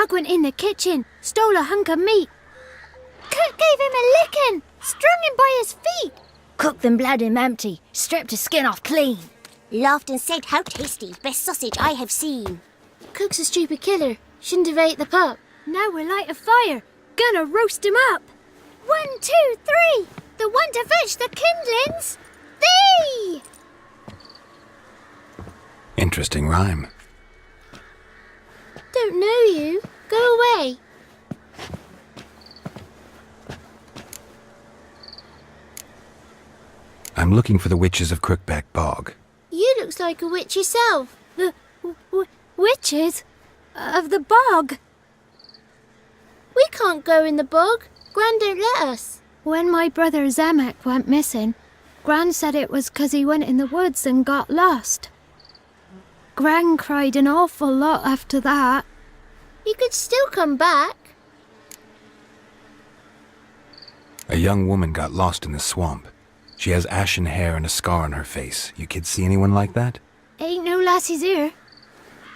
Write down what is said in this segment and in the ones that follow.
Bug went in the kitchen, stole a hunk of meat. Cook gave him a licking, strung him by his feet. Cooked them bled him empty, stripped his skin off clean. Laughed and said, how tasty, best sausage I have seen. Cook's a stupid killer, shouldn't have ate the pup. Now we'll light a fire, gonna roast him up. 1, 2, 3, the one to fetch the kindlings, thee! Interesting rhyme. Don't know you, go away. I'm looking for the witches of Crookback Bog. You looks like a witch yourself. The witches of the bog. We can't go in the bog. Gran don't let us. When my brother Zemek went missing, Gran said it was 'cause he went in the woods and got lost. Gran cried an awful lot after that. He could still come back. A young woman got lost in the swamp. She has ashen hair and a scar on her face. You kids see anyone like that? Ain't no lassies here.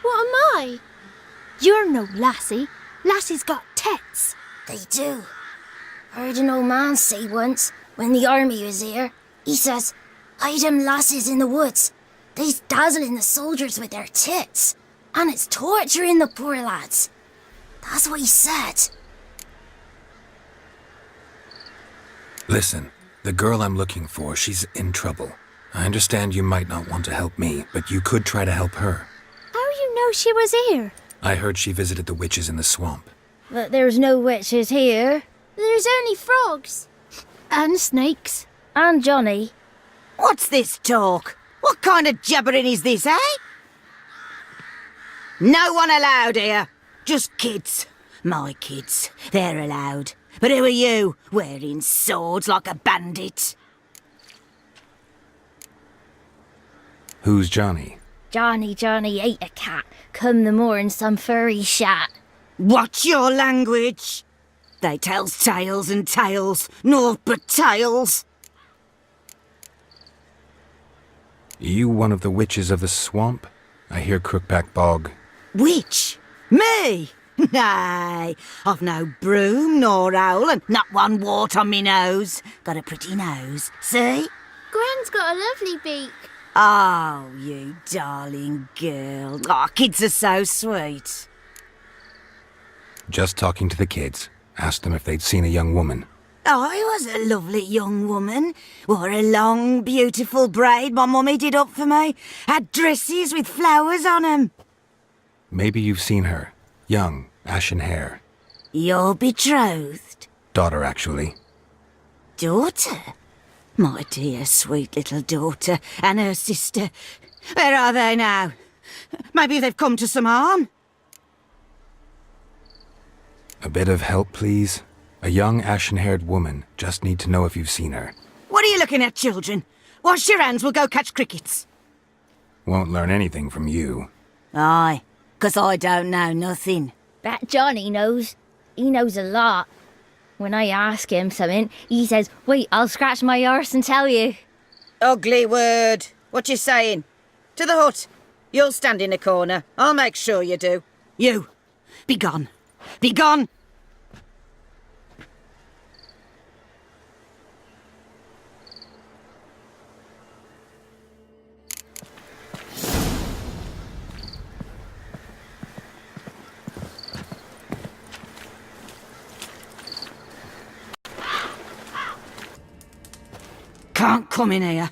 What am I? You're no lassie. Lassie's got tits. They do. Heard an old man say once, when the army was here, he says, hide them lasses in the woods. They's dazzling the soldiers with their tits. And it's torturing the poor lads. That's what he said. Listen, the girl I'm looking for, she's in trouble. I understand you might not want to help me, but you could try to help her. How you know she was here? I heard she visited the witches in the swamp. But there's no witches here. There's only frogs. And snakes. And Johnny. What's this talk? What kind of jabbering is this, eh? No one allowed here. Just kids. My kids. They're allowed. But who are you, wearing swords like a bandit? Who's Johnny? Johnny ate a cat. Come the more in some furry shat. Watch your language. They tells tales and tales, naught but tales. You one of the witches of the swamp? I hear Crookback Bog. Witch? Me? Nay, I've no broom nor owl and not one wart on me nose. Got a pretty nose, see? Gran's got a lovely beak. Oh, you darling girl. Oh, kids are so sweet. Just talking to the kids. Asked them if they'd seen a young woman. I was a lovely young woman. Wore a long, beautiful braid my mummy did up for me. Had dresses with flowers on 'em. Maybe you've seen her. Young, ashen hair. You're betrothed? Daughter, actually. Daughter? My dear, sweet little daughter and her sister. Where are they now? Maybe they've come to some harm? A bit of help, please? A young, ashen-haired woman. Just need to know if you've seen her. What are you looking at, children? Wash your hands, we'll go catch crickets. Won't learn anything from you. Aye, 'cause I don't know nothing. That Johnny knows. He knows a lot. When I ask him something, he says, wait, I'll scratch my arse and tell you. Ugly word. What you saying? To the hut. You'll stand in a corner. I'll make sure you do. You, be gone. Be gone! Can't come in here.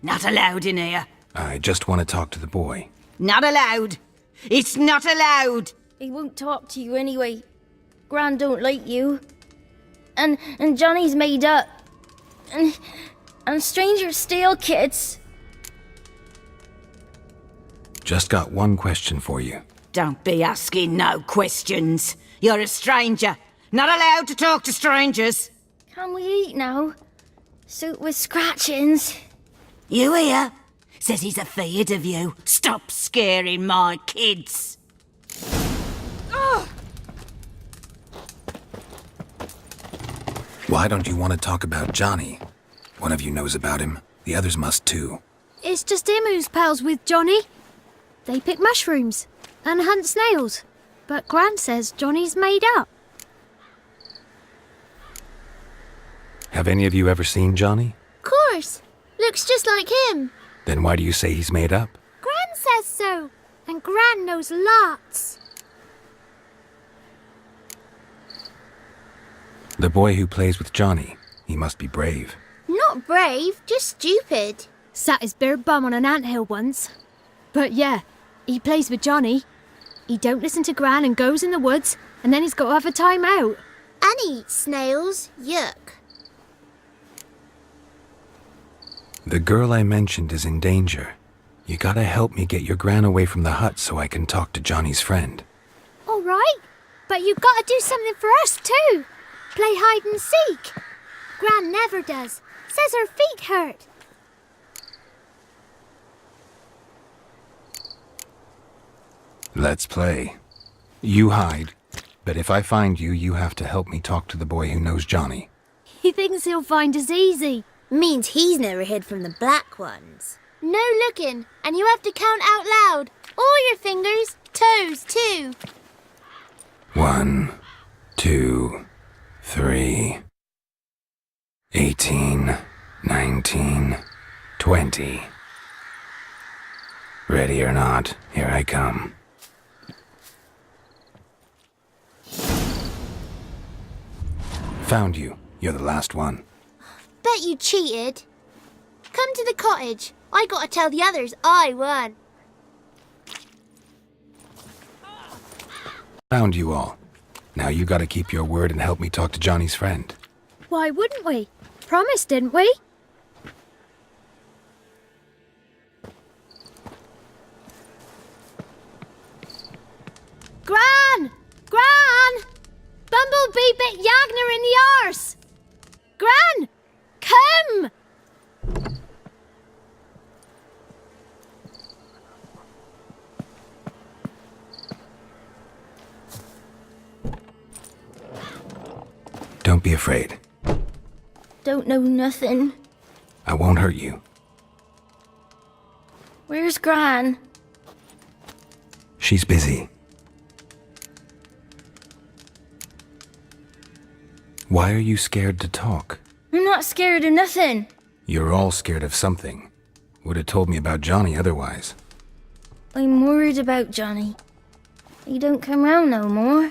Not allowed in here. I just want to talk to the boy. Not allowed. It's not allowed. He won't talk to you anyway. Gran don't like you. And Johnny's made up. And strangers steal kids. Just got one question for you. Don't be asking no questions. You're a stranger. Not allowed to talk to strangers. Can we eat now? Soup with scratchings. You hear? Says he's afeard of you. Stop scaring my kids. Why don't you want to talk about Johnny? One of you knows about him. The others must too. It's just him who's pals with Johnny. They pick mushrooms and hunt snails. But Gran says Johnny's made up. Have any of you ever seen Johnny? Course. Looks just like him. Then why do you say he's made up? Gran says so. And Gran knows lots. The boy who plays with Johnny, he must be brave. Not brave, just stupid. Sat his bare bum on an anthill once. But yeah, he plays with Johnny. He don't listen to Gran and goes in the woods, and then he's got to have a time out. And he eats snails. Yuck. The girl I mentioned is in danger. You gotta help me get your Gran away from the hut so I can talk to Johnny's friend. All right, but you got to do something for us too. Play hide and seek. Gran never does. Says her feet hurt. Let's play. You hide, but if I find you, you have to help me talk to the boy who knows Johnny. He thinks he'll find us easy. Means he's never hid from the black ones. No looking, and you have to count out loud. All your fingers, toes too. 1, 2, 3, 18, 19, 20. Ready or not, here I come. Found you. You're the last one. Bet you cheated. Come to the cottage. I gotta tell the others I won. Found you all. Now you gotta keep your word and help me talk to Johnny's friend. Why wouldn't we? Promised, didn't we? Gran! Gran! Bumblebee bit Yagner in the arse! Gran! Come! Don't be afraid. Don't know nothing. I won't hurt you. Where's Gran? She's busy. Why are you scared to talk? I'm not scared of nothing. You're all scared of something. Would have told me about Johnny otherwise. I'm worried about Johnny. He don't come round no more.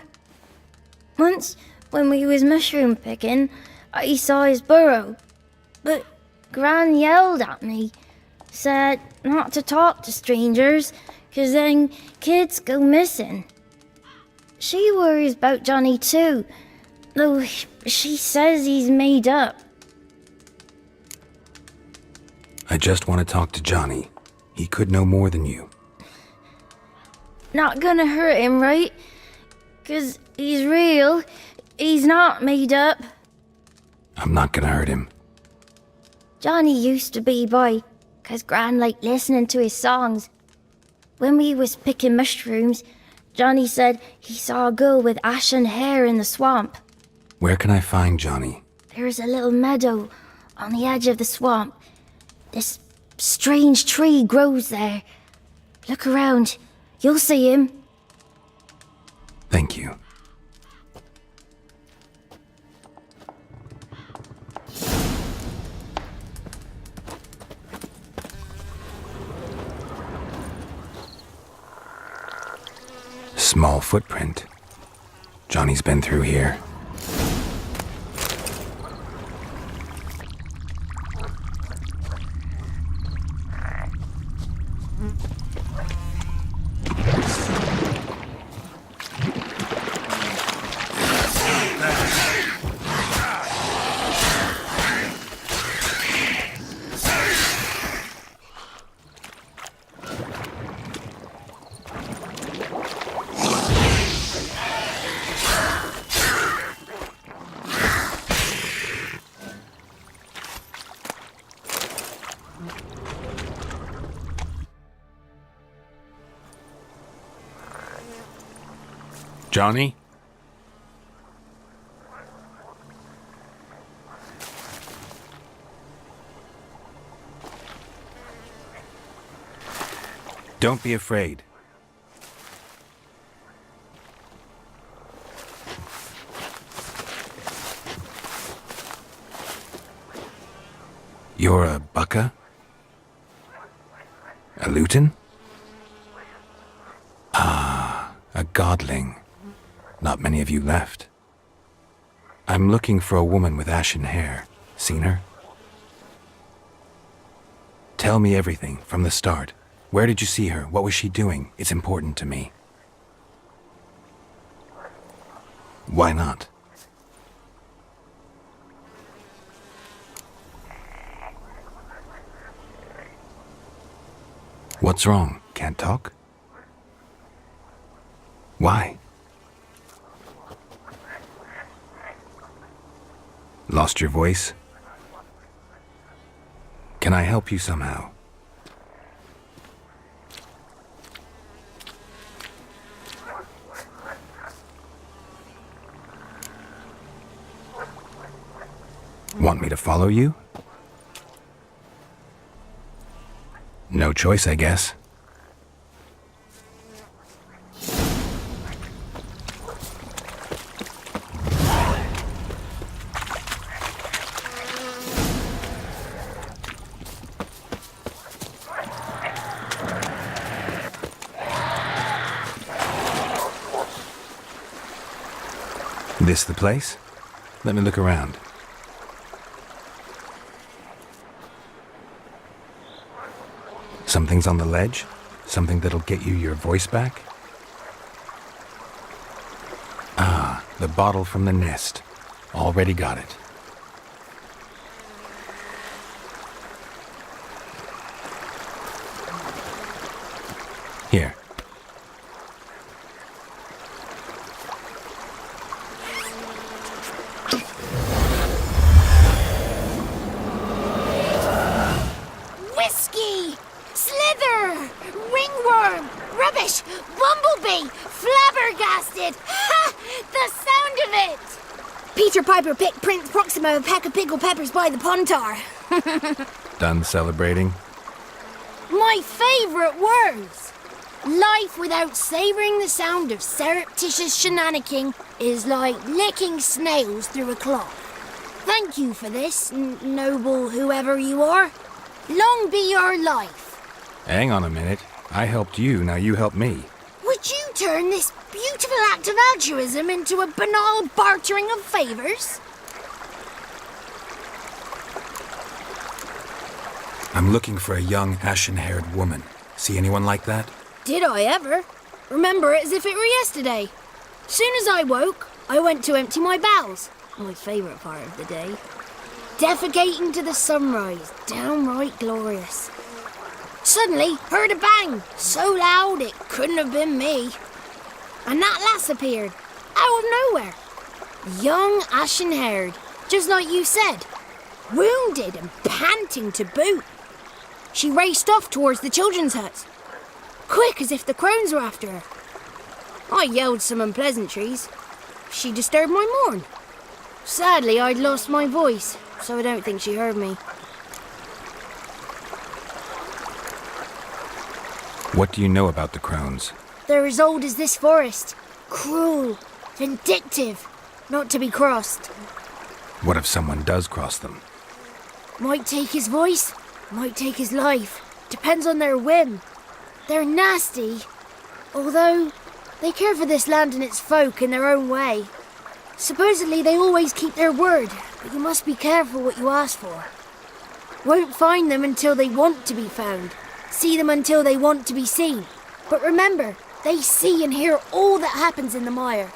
Once, when we was mushroom picking, I saw his burrow. But Gran yelled at me, said not to talk to strangers, 'cause then kids go missing. She worries about Johnny too, though she says he's made up. I just want to talk to Johnny. He could know more than you. Not gonna hurt him, right? 'Cause he's real. He's not made up. I'm not gonna hurt him. Johnny used to be by, 'cause Gran liked listening to his songs. When we was picking mushrooms, Johnny said he saw a girl with ashen hair in the swamp. Where can I find Johnny? There's a little meadow on the edge of the swamp. This strange tree grows there. Look around. You'll see him. Thank you. Small footprint. Johnny's been through here. Johnny? Don't be afraid. You're a Bukka? A Luton? Ah, a godling. Not many of you left. I'm looking for a woman with ashen hair. Seen her? Tell me everything, from the start. Where did you see her? What was she doing? It's important to me. Why not? What's wrong? Can't talk? Why? Lost your voice? Can I help you somehow? Want me to follow you? No choice, I guess. This the place? Let me look around. Something's on the ledge? Something that'll get you your voice back? Ah, the bottle from the nest. Already got it. Here. Whiskey! Slither! Ringworm! Rubbish! Bumblebee! Flabbergasted! Ha! The sound of it! Peter Piper picked Prince Proximo a peck of pickled peppers by the pontar. Done celebrating? My favourite words! Life without savouring the sound of surreptitious shenanigans is like licking snails through a cloth. Thank you for this, noble whoever you are. Long be your life. Hang on a minute. I helped you, now you help me. Would you turn this beautiful act of altruism into a banal bartering of favours? I'm looking for a young, ashen-haired woman. See anyone like that? Did I ever? Remember it as if it were yesterday. Soon as I woke, I went to empty my bowels. My favourite part of the day. Defecating to the sunrise, downright glorious. Suddenly, heard a bang, so loud it couldn't have been me. And that lass appeared, out of nowhere. Young, ashen-haired, just like you said. Wounded and panting to boot. She raced off towards the children's huts. Quick as if the crones were after her. I yelled some unpleasantries. She disturbed my morn. Sadly, I'd lost my voice, so I don't think she heard me. What do you know about the crones? They're as old as this forest. Cruel, vindictive, not to be crossed. What if someone does cross them? Might take his voice, might take his life. Depends on their whim. They're nasty, although they care for this land and its folk in their own way. Supposedly they always keep their word, but you must be careful what you ask for. Won't find them until they want to be found. See them until they want to be seen. But remember, they see and hear all that happens in the mire.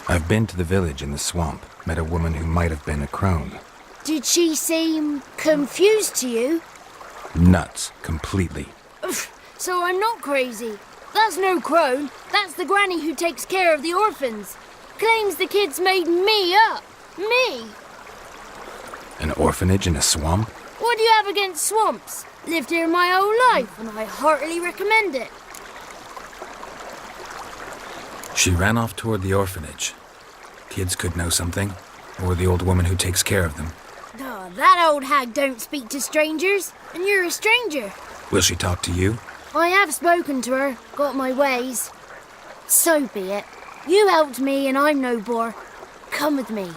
I've been to the village in the swamp, met a woman who might have been a crone. Did she seem confused to you? Nuts, completely. So I'm not crazy. That's no crone. That's the granny who takes care of the orphans. Claims the kids made me up. Me. An orphanage in a swamp? What do you have against swamps? Lived here my whole life, and I heartily recommend it. She ran off toward the orphanage. Kids could know something, or the old woman who takes care of them. Oh, that old hag don't speak to strangers, and you're a stranger. Will she talk to you? I have spoken to her, got my ways. So be it. You helped me, and I'm no bore. Come with me.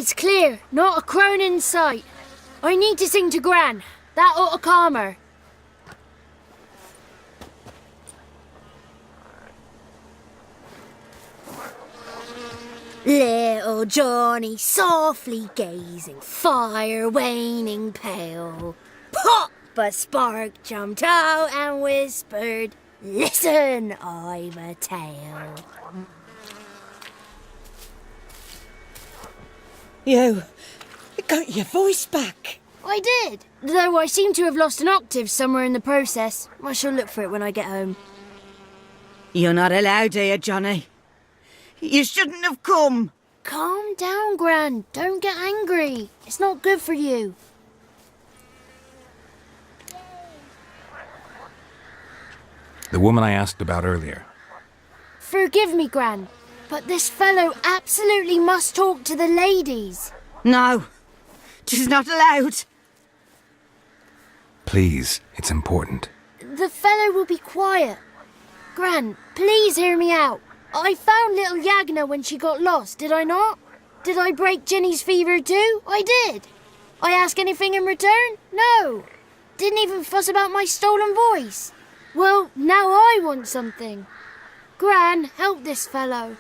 It's clear, not a crone in sight. I need to sing to Gran. That ought to calm her. Little Johnny softly gazing, fire waning pale. Pop! A spark jumped out and whispered, "Listen, I've a tale." You got your voice back. I did, though I seem to have lost an octave somewhere in the process. I shall look for it when I get home. You're not allowed here, Johnny. You shouldn't have come. Calm down, Gran. Don't get angry. It's not good for you. The woman I asked about earlier. Forgive me, Gran, but this fellow absolutely must talk to the ladies. No, she's not allowed. Please, it's important. The fellow will be quiet. Gran, please hear me out. I found little Yagna when she got lost, did I not? Did I break Ginny's fever too? I did. I ask anything in return? No. Didn't even fuss about my stolen voice. Well, now I want something. Gran, help this fellow.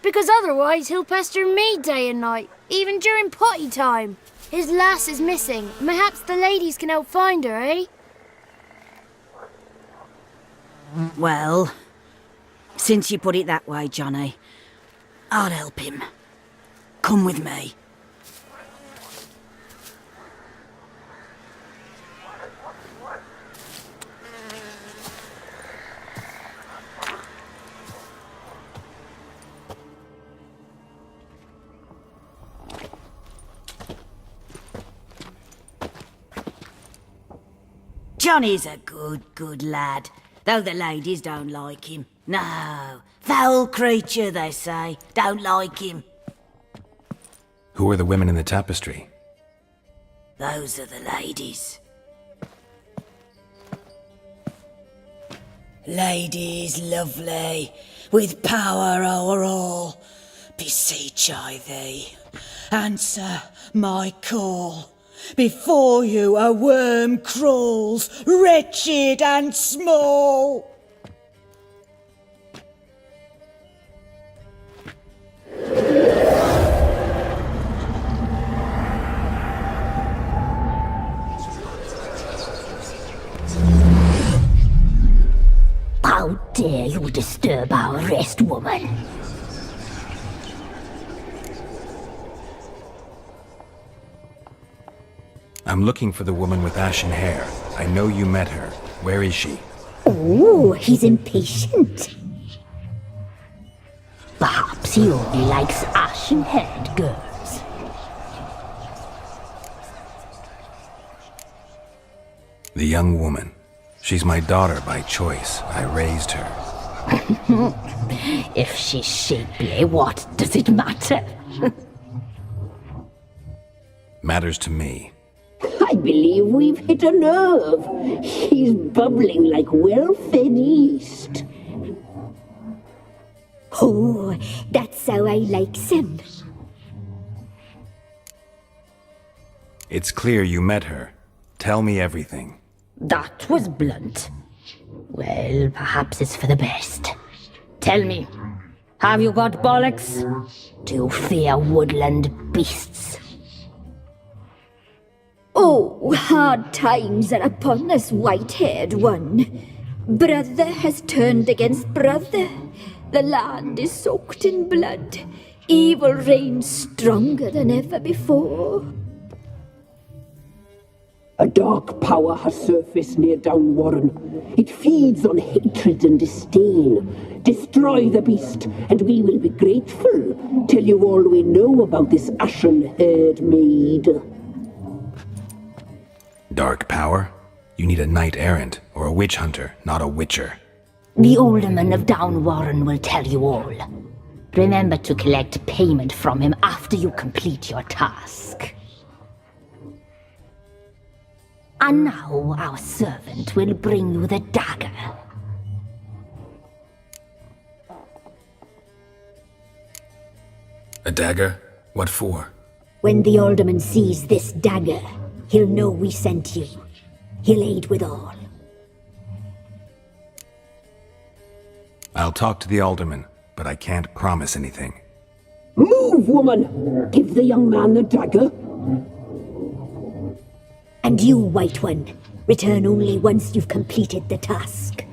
Because otherwise he'll pester me day and night, even during potty time. His lass is missing. Perhaps the ladies can help find her, eh? Well, since you put it that way, Johnny, I'll help him. Come with me. Johnny's a good lad, though the ladies don't like him. No, foul creature, they say. Don't like him. Who are the women in the tapestry? Those are the ladies. Ladies lovely, with power o'er all, beseech I thee, answer my call. Before you a worm crawls, wretched and small. How dare you disturb our rest, woman? I'm looking for the woman with ashen hair. I know you met her. Where is she? Oh, he's impatient. Perhaps he only likes ashen-haired girls. The young woman. She's my daughter by choice. I raised her. If she's shapely, what does it matter? Matters to me. I believe we've hit a nerve. He's bubbling like well-fed yeast. Oh, that's how I likes him. It's clear you met her. Tell me everything. That was blunt. Well, perhaps it's for the best. Tell me, have you got bollocks? Do you fear woodland beasts? Oh, hard times are upon us, white-haired one. Brother has turned against brother. The land is soaked in blood. Evil reigns stronger than ever before. A dark power has surfaced near Downwarren. It feeds on hatred and disdain. Destroy the beast, and we will be grateful. Tell you all we know about this ashen-haired maid. Dark power? You need a knight-errant or a witch hunter, not a witcher. The alderman of Downwarren will tell you all. Remember to collect payment from him after you complete your task. And now our servant will bring you the dagger. A dagger? What for? When the alderman sees this dagger, he'll know we sent you. He'll aid with all. I'll talk to the alderman, but I can't promise anything. Move, woman! Give the young man the dagger. And you, White One, return only once you've completed the task.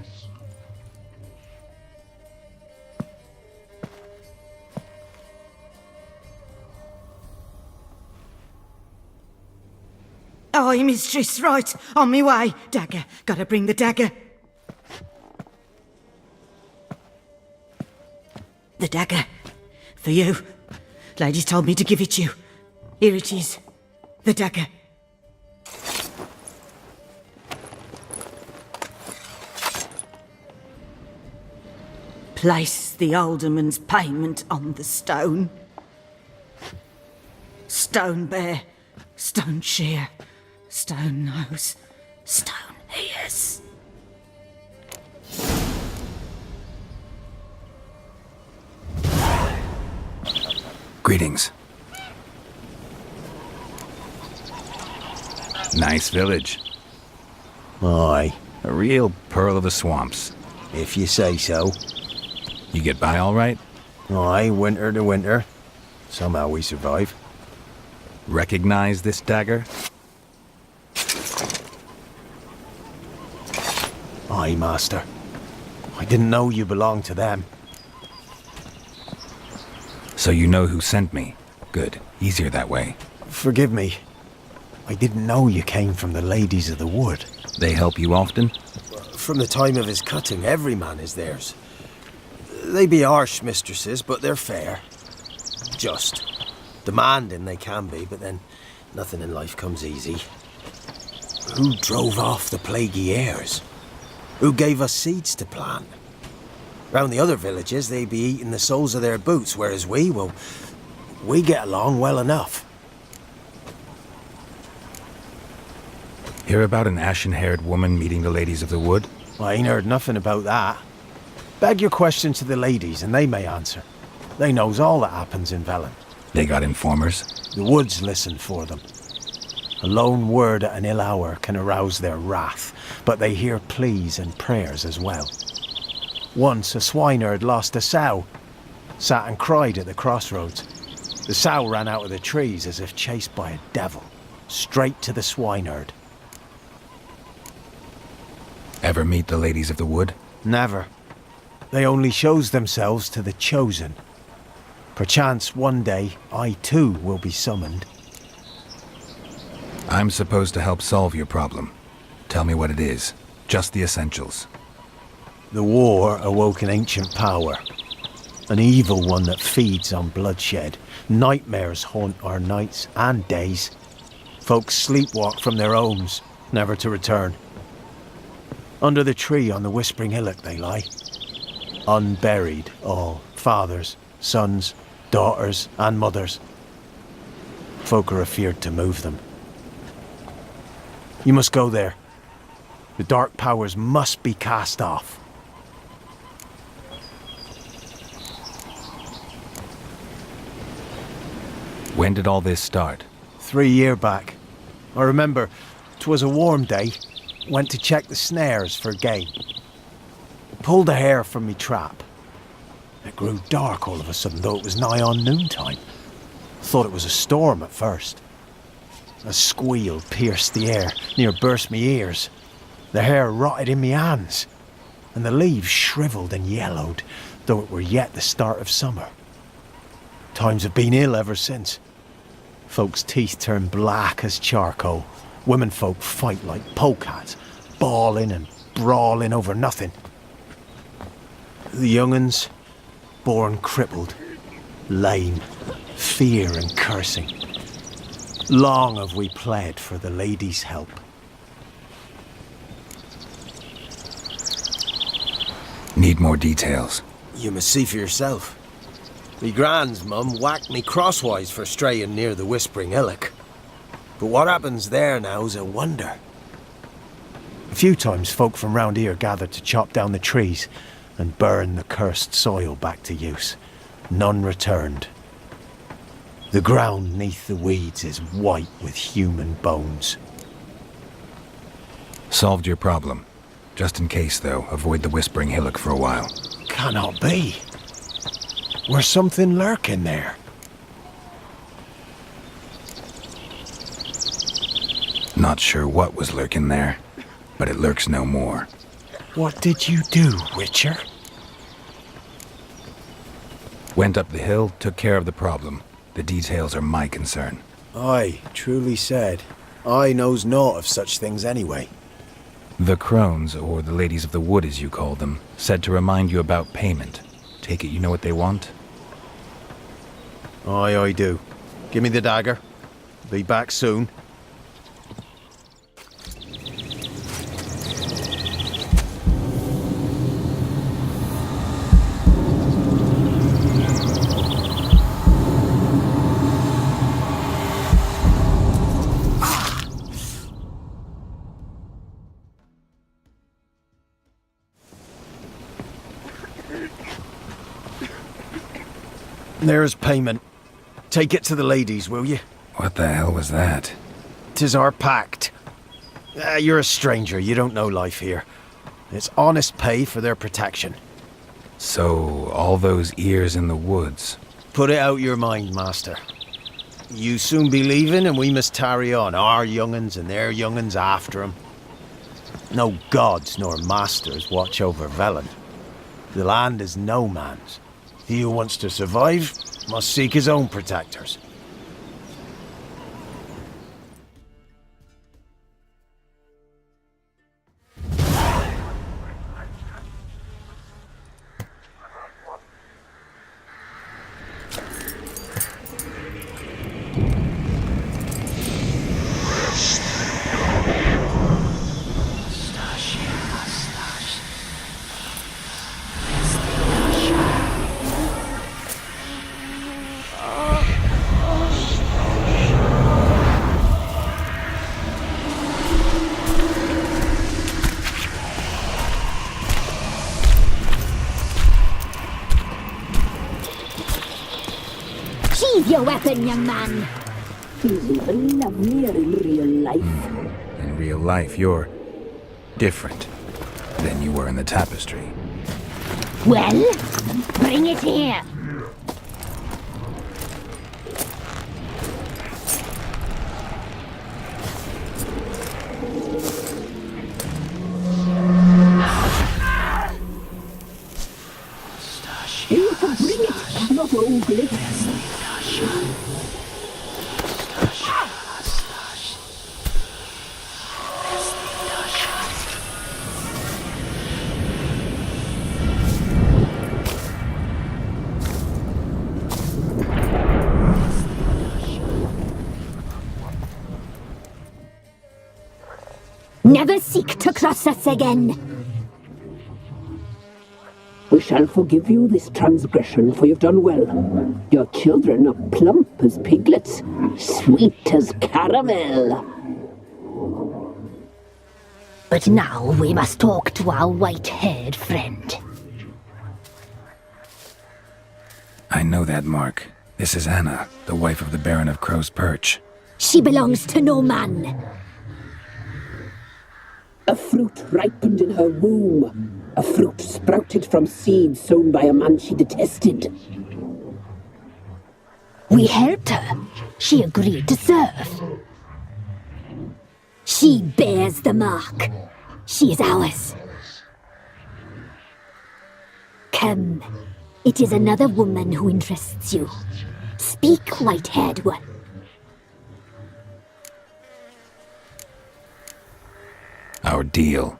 Aye, mistress, right. On me way. Dagger. Gotta bring the dagger. The dagger. For you. Ladies told me to give it you. Here it is. The dagger. Place the alderman's payment on the stone. Stone bear. Stone shear. Stone nose, stone ears. Greetings. Nice village. Aye, A real pearl of the swamps. if you say so. You get by all right? Aye, winter to winter. Somehow we survive. Recognize this dagger? Aye, master. I didn't know you belonged to them. So you know who sent me. Good. Easier that way. Forgive me. I didn't know you came from the Ladies of the Wood. They help you often? From the time of his cutting, every man is theirs. They be harsh mistresses, but they're fair. Just. Demanding they can be, but then nothing in life comes easy. Who drove off the plaguey heirs? Who gave us seeds to plant? Round the other villages, they be eating the soles of their boots, whereas we get along well enough. Hear about an ashen-haired woman meeting the ladies of the wood? I ain't heard nothing about that. Beg your question to the ladies, and they may answer. They knows all that happens in Velen. They got informers? The woods listen for them. A lone word at an ill hour can arouse their wrath, but they hear pleas and prayers as well. Once a swineherd lost a sow, sat and cried at the crossroads. The sow ran out of the trees as if chased by a devil, straight to the swineherd. Ever meet the ladies of the wood? Never. They only shows themselves to the chosen. Perchance one day I too will be summoned. I'm supposed to help solve your problem. Tell me what it is. Just the essentials. The war awoke an ancient power. An evil one that feeds on bloodshed. Nightmares haunt our nights and days. Folks sleepwalk from their homes, never to return. Under the tree on the Whispering Hillock they lie. Unburied all, fathers, sons, daughters and mothers. Folk are afeard to move them. You must go there. The dark powers must be cast off. When did all this start? 3 year back. I remember 'twas a warm day. Went to check the snares for game. Pulled a hare from me trap. It grew dark all of a sudden, though it was nigh on noontime. Thought it was a storm at first. A squeal pierced the air, near burst me ears. The hair rotted in me hands, and the leaves shriveled and yellowed, though it were yet the start of summer. Times have been ill ever since. Folks' teeth turn black as charcoal. Womenfolk fight like polecats, bawling and brawling over nothing. The young'uns, born crippled, lame, fear and cursing. Long have we pled for the ladies' help. Need more details. You must see for yourself. Me grand's mum whacked me crosswise for straying near the Whispering Hillock. But what happens there now's a wonder. A few times folk from round here gathered to chop down the trees and burn the cursed soil back to use. None returned. The ground neath the weeds is white with human bones. Solved your problem. Just in case, though, avoid the Whispering Hillock for a while. Cannot be. Where's something lurking there? Not sure what was lurking there, but it lurks no more. What did you do, Witcher? Went up the hill, took care of the problem. The details are my concern. Aye, truly said. I knows naught of such things anyway. The crones, or the ladies of the wood as you call them, said to remind you about payment. Take it you know what they want? Aye, I do. Give me the dagger. Be back soon. There's payment. Take it to the ladies, will you? What the hell was that? 'Tis our pact. You're a stranger, you don't know life here. It's honest pay for their protection. So, all those ears in the woods. Put it out your mind, master. You soon be leaving and we must tarry on, our young'uns and their young'uns after 'em. No gods nor masters watch over Velen. The land is no man's. He who wants to survive must seek his own protectors. Sheathe your weapon, young man. He's even lovelier in real life. In real life, you're different than you were in the tapestry. Well, bring it here. You can bring it, not ogre. Never seek to cross us again. We shall forgive you this transgression, for you've done well. Your children are plump as piglets, sweet as caramel. But now we must talk to our white-haired friend. I know that mark. This is Anna, the wife of the Baron of Crow's Perch. She belongs to no man. A fruit ripened in her womb. A fruit sprouted from seeds sown by a man she detested. We helped her. She agreed to serve. She bears the mark. She is ours. Come. It is another woman who interests you. Speak, white-haired one. Our deal.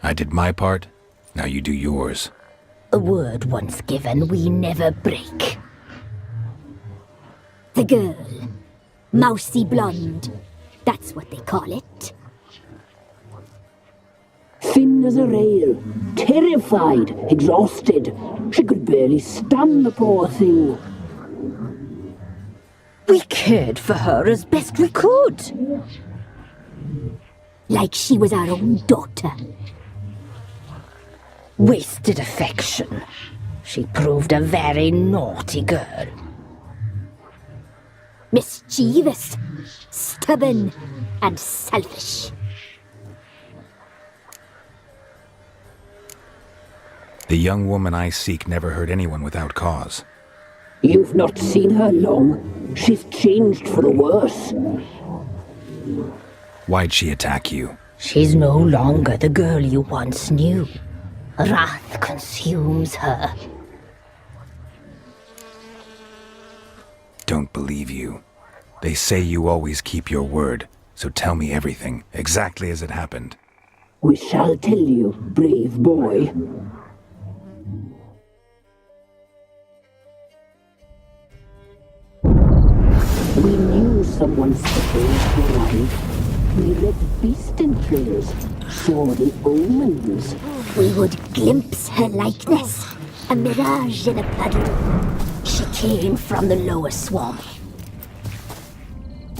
I did my part, now you do yours. A word once given, we never break. The girl. Mousy blonde. That's what they call it. Thin as a rail, terrified, exhausted. She could barely stand, the poor thing. We cared for her as best we could. Like she was our own daughter. Wasted affection. She proved a very naughty girl. mischievous, stubborn, and selfish. The young woman I seek never hurt anyone without cause. You've not seen her long. She's changed for the worse. Why'd she attack you? She's no longer the girl you once knew. Wrath consumes her. Don't believe you. They say you always keep your word, so tell me everything, exactly as it happened. We shall tell you, brave boy. We knew someone supposed to arrive. We read beast entrails, saw the omens. We would glimpse her likeness, a mirage in a puddle. She came from the lower swamp.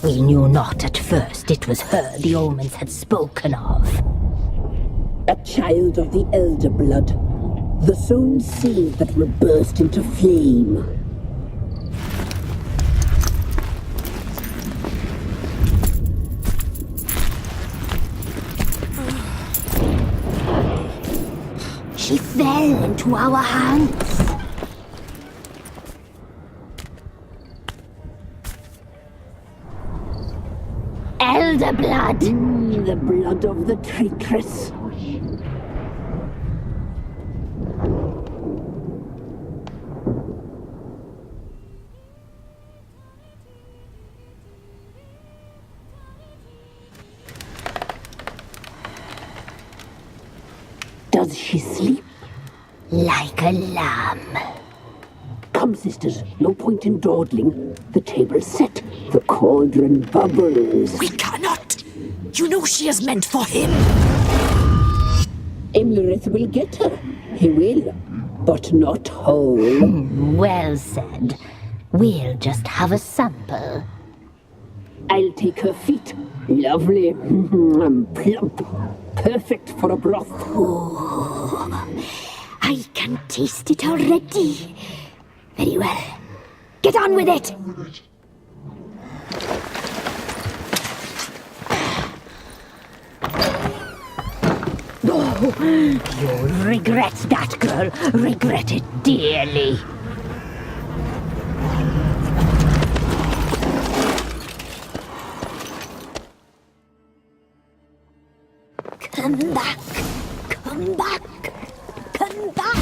We knew not at first it was her the omens had spoken of. A child of the elder blood. The sown seed that will burst into flame. She fell into our hands. Elder blood! The blood of the traitress. Does she sleep? Like a lamb. Come, sisters, no point in dawdling. The table's set. The cauldron bubbles. We cannot! You know she is meant for him! Imlerith will get her. He will, but not whole. Well said. We'll just have a sample. I'll take her feet. Lovely. Plump. Perfect for a broth. I can taste it already. Very well. Get on with it! You'll regret that, girl. Regret it dearly. Come back! Come back! Come back!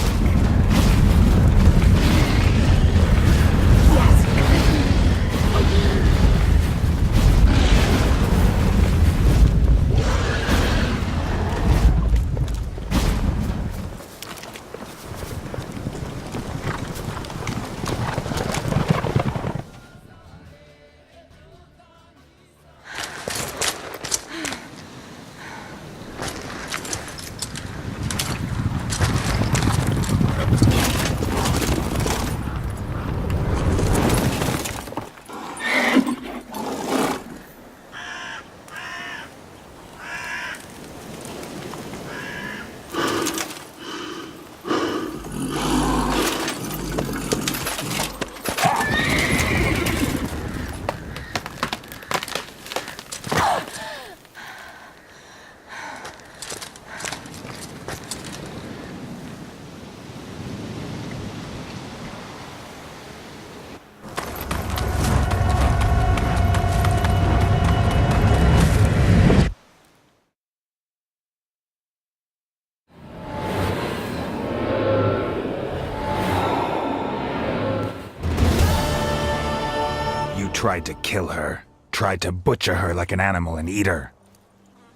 Tried to kill her. Tried to butcher her like an animal and eat her.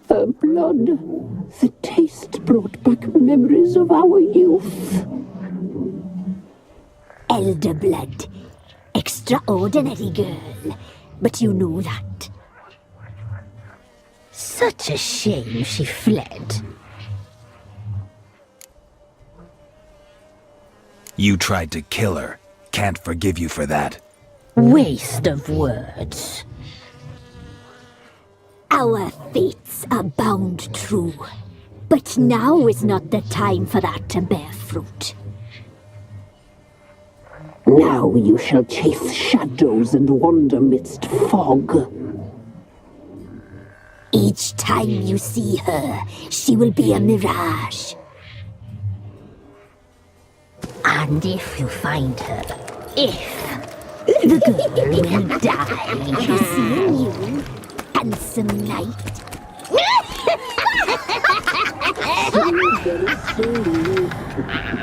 Her blood. The taste brought back memories of our youth. Elder blood. Extraordinary girl. But you know that. Such a shame she fled. You tried to kill her. Can't forgive you for that. Waste of words. Our fates are bound true. But now is not the time for that to bear fruit. Now you shall chase shadows and wander midst fog. Each time you see her, she will be a mirage. And if you find her, the girl will die. Seeing you, handsome knight. Very slowly.